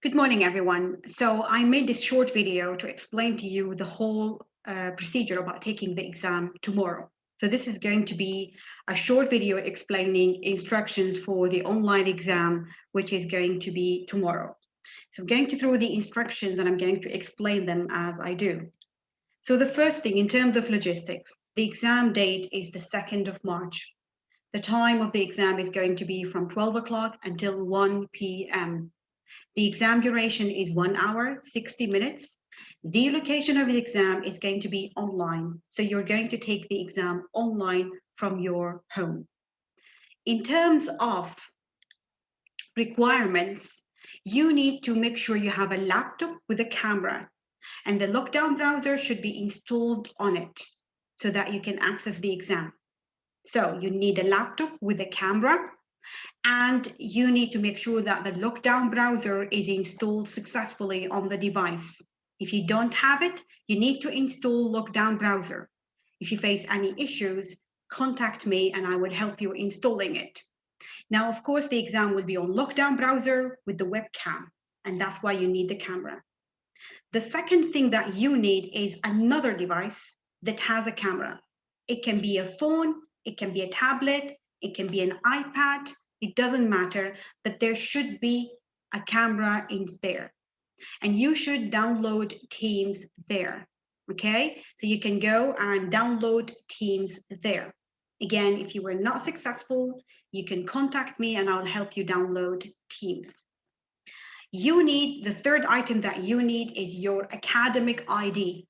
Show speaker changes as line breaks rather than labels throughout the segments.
Good morning, everyone. So I made this short video to explain to you the whole procedure about taking the exam tomorrow. So this is going to be a short video explaining instructions for the online exam, which is going to be tomorrow. So I'm going to through the instructions and I'm going to explain them as I do. So the first thing in terms of logistics, the exam date is the 2nd of March. The time of the exam is going to be from 12 o'clock until 1 p.m. The exam duration is 1 hour, 60 minutes. The location of the exam is going to be online. So you're going to take the exam online from your home. In terms of requirements, you need to make sure you have a laptop with a camera, and the lockdown browser should be installed on it so that you can access the exam. So you need a laptop with a camera, and you need to make sure that the lockdown browser is installed successfully on the device. If you don't have it, you need to install lockdown browser. If you face any issues, contact me and I will help you installing it. Now, of course, the exam will be on lockdown browser with the webcam, and that's why you need the camera. The second thing that you need is another device that has a camera. It can be a phone, it can be a tablet, it can be an iPad, it doesn't matter, but there should be a camera in there. And you should download Teams there, okay? So you can go and download Teams there. Again, if you were not successful, you can contact me and I'll help you download Teams. The third item that you need is your academic ID,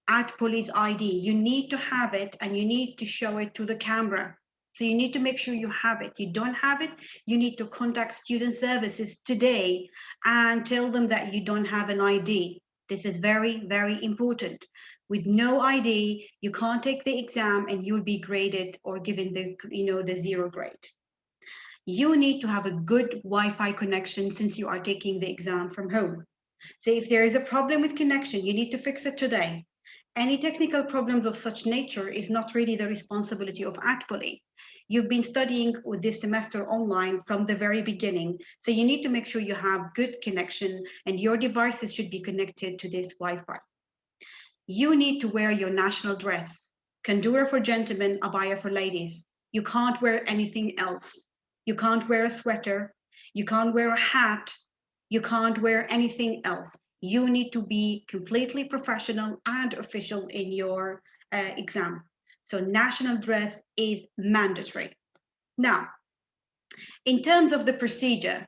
at police ID. You need to have it and you need to show it to the camera. So you need to make sure you have it. You don't have it, you need to contact student services today and tell them that you don't have an ID. This is very, very important. With no ID, you can't take the exam and you'll be graded or given the 0 grade. You need to have a good Wi-Fi connection since you are taking the exam from home. So if there is a problem with connection, you need to fix it today. Any technical problems of such nature is not really the responsibility of ATPOLY. You've been studying with this semester online from the very beginning, so you need to make sure you have good connection and your devices should be connected to this Wi-Fi. You need to wear your national dress, kandura for gentlemen, abaya for ladies. You can't wear anything else. You can't wear a sweater, you can't wear a hat, you can't wear anything else. You need to be completely professional and official in your exam. So national dress is mandatory. Now, in terms of the procedure,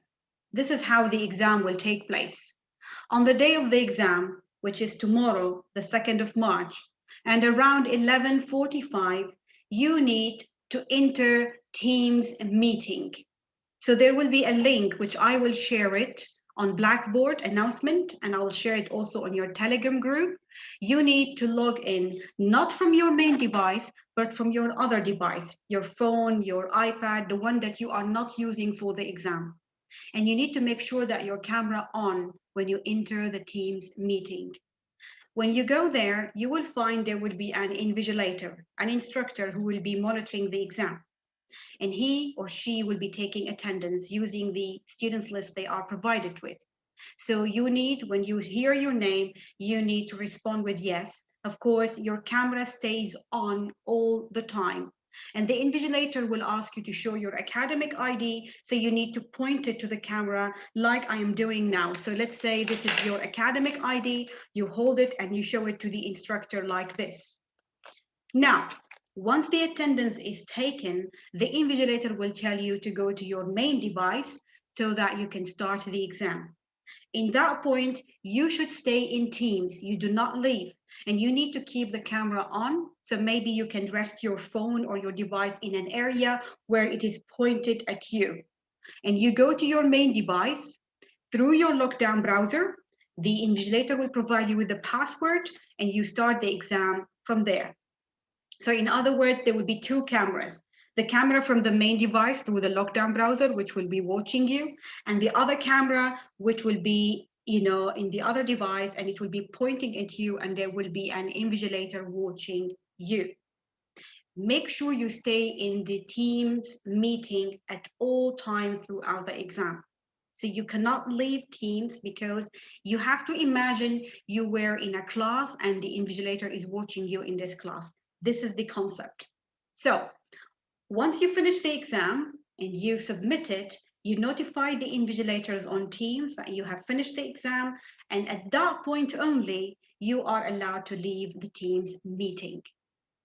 this is how the exam will take place. On the day of the exam, which is tomorrow, the 2nd of March, and around 11:45, you need to enter Teams meeting. So there will be a link, which I will share it on Blackboard announcement, and I will share it also on your Telegram group. You need to log in, not from your main device, but from your other device, your phone, your iPad, the one that you are not using for the exam. And you need to make sure that your camera on when you enter the Teams meeting. When you go there, you will find there would be an invigilator, an instructor who will be monitoring the exam. And he or she will be taking attendance using the students list they are provided with. So you need, when you hear your name, you need to respond with yes. Of course, your camera stays on all the time. And the invigilator will ask you to show your academic ID. So you need to point it to the camera like I am doing now. So let's say this is your academic ID. You hold it and you show it to the instructor like this. Now, once the attendance is taken, the invigilator will tell you to go to your main device so that you can start the exam. In that point, you should stay in Teams. You do not leave. And you need to keep the camera on. So maybe you can rest your phone or your device in an area where it is pointed at you. And you go to your main device through your lockdown browser. The invigilator will provide you with the password and you start the exam from there. So in other words, there will be two cameras. The camera from the main device through the lockdown browser, which will be watching you, and the other camera, which will be in the other device, and it will be pointing at you, and there will be an invigilator watching you. Make sure you stay in the Teams meeting at all times throughout the exam. So you cannot leave Teams because you have to imagine you were in a class and the invigilator is watching you in this class. This is the concept. So once you finish the exam and you submit it, you notify the invigilators on Teams that you have finished the exam, and at that point only, you are allowed to leave the Teams meeting.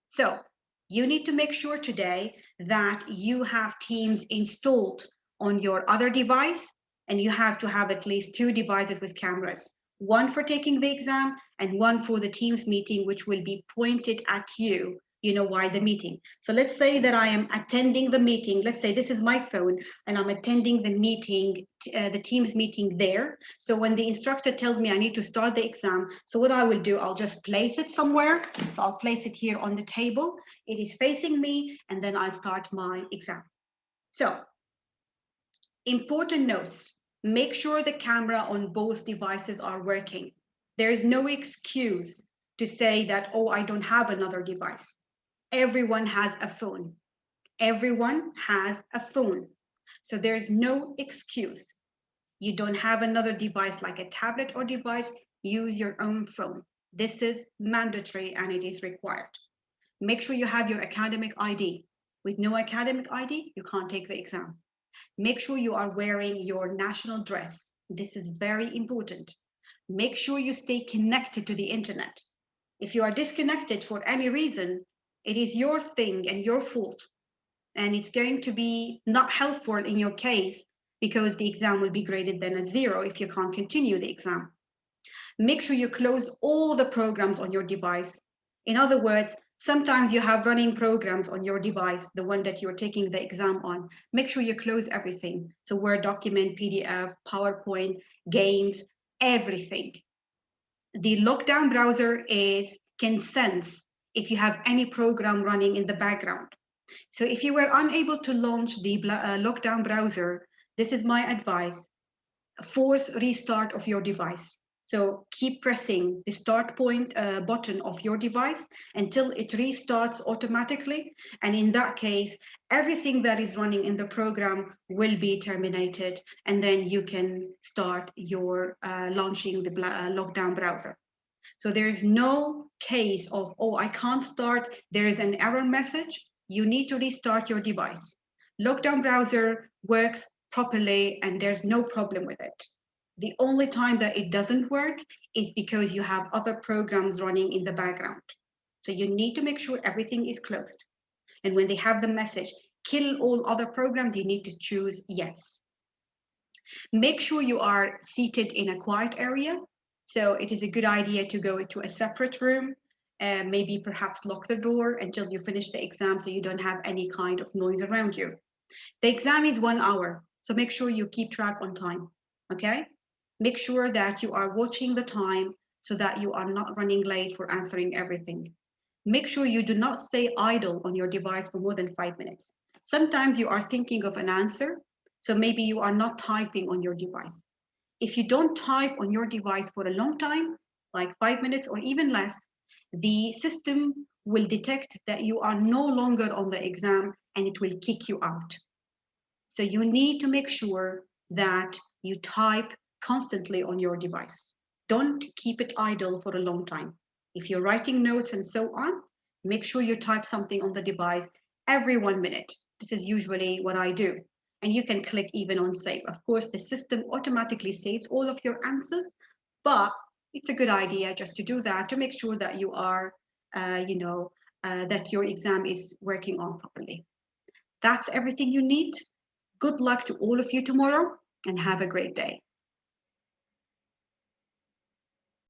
So you need to make sure today that you have Teams installed on your other device, and you have to have at least 2 devices with cameras, one for taking the exam and one for the Teams meeting, which will be pointed at you, while the meeting. So let's say that I am attending the meeting. Let's say this is my phone and I'm attending the meeting, the Teams meeting there. So when the instructor tells me I need to start the exam, so what I will do, I'll just place it somewhere. So I'll place it here on the table. It is facing me, and then I start my exam. So important notes. Make sure the camera on both devices are working. There is no excuse to say that, oh, I don't have another device. Everyone has a phone. Everyone has a phone. So there's no excuse. You don't have another device like a tablet or device, use your own phone. This is mandatory and it is required. Make sure you have your academic ID. With no academic ID, you can't take the exam. Make sure you are wearing your national dress. This is very important. Make sure you stay connected to the internet. If you are disconnected for any reason, it is your thing and your fault. And it's going to be not helpful in your case because the exam will be graded then as 0 if you can't continue the exam. Make sure you close all the programs on your device. In other words, sometimes you have running programs on your device, the one that you're taking the exam on. Make sure you close everything. So Word document, PDF, PowerPoint, games, everything. The lockdown browser can sense if you have any program running in the background. So if you were unable to launch the lockdown browser, this is my advice. Force restart of your device. So keep pressing the start point button of your device until it restarts automatically. And in that case, everything that is running in the program will be terminated. And then you can start your launching the lockdown browser. So there's no case of, oh, I can't start. There is an error message. You need to restart your device. Lockdown browser works properly and there's no problem with it. The only time that it doesn't work is because you have other programs running in the background. So you need to make sure everything is closed. And when they have the message, kill all other programs, you need to choose yes. Make sure you are seated in a quiet area. So it is a good idea to go into a separate room and maybe perhaps lock the door until you finish the exam so you don't have any kind of noise around you. The exam is 1 hour, so make sure you keep track on time, okay? Make sure that you are watching the time so that you are not running late for answering everything. Make sure you do not stay idle on your device for more than 5 minutes. Sometimes you are thinking of an answer, so maybe you are not typing on your device. If you don't type on your device for a long time, like 5 minutes or even less, the system will detect that you are no longer on the exam and it will kick you out. So you need to make sure that you type constantly on your device. Don't keep it idle for a long time. If you're writing notes and so on, make sure you type something on the device every 1 minute. This is usually what I do. And you can click even on save. Of course, the system automatically saves all of your answers, but it's a good idea just to do that to make sure that you are, that your exam is working on properly. That's everything you need. Good luck to all of you tomorrow and have a great day.